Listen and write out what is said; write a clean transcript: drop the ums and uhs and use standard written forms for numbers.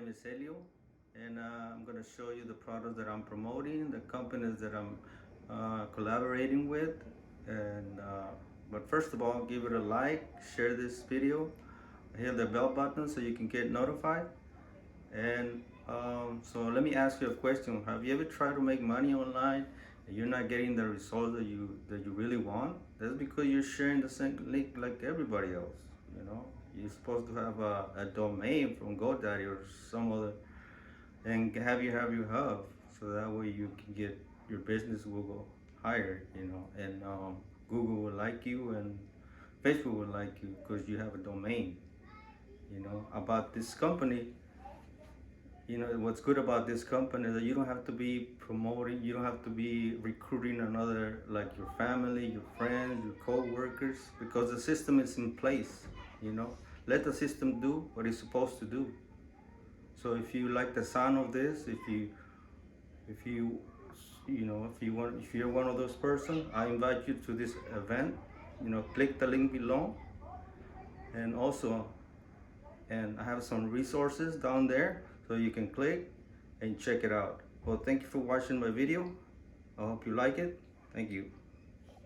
name is Helio, and I'm going to show you the products that I'm promoting, the companies that I'm collaborating with. And but first of all, give it a like, share this video, hit the bell button so you can get notified. And so let me ask you a question. Have you ever tried to make money online and you're not getting the results that you really want? That's because you're sharing the same link like everybody else. You know, you're supposed to have a domain from Godaddy or some other, and have your hub, so that way you can get your business will go higher. You know, and Google will like you and Facebook will like you because you have a domain. You know about this company. You know what's good about this company is that you don't have to be promoting, you don't have to be recruiting another, like your family, your friends, your co-workers, because the system is in place. You know, let the system do what it's supposed to do. So if you like the sound of this, if you you know, if you're one of those persons, I invite you to this event. You know, click the link below, and also, and I have some resources down there so you can click and check it out. Well, thank you for watching my video. I hope you like it. Thank you.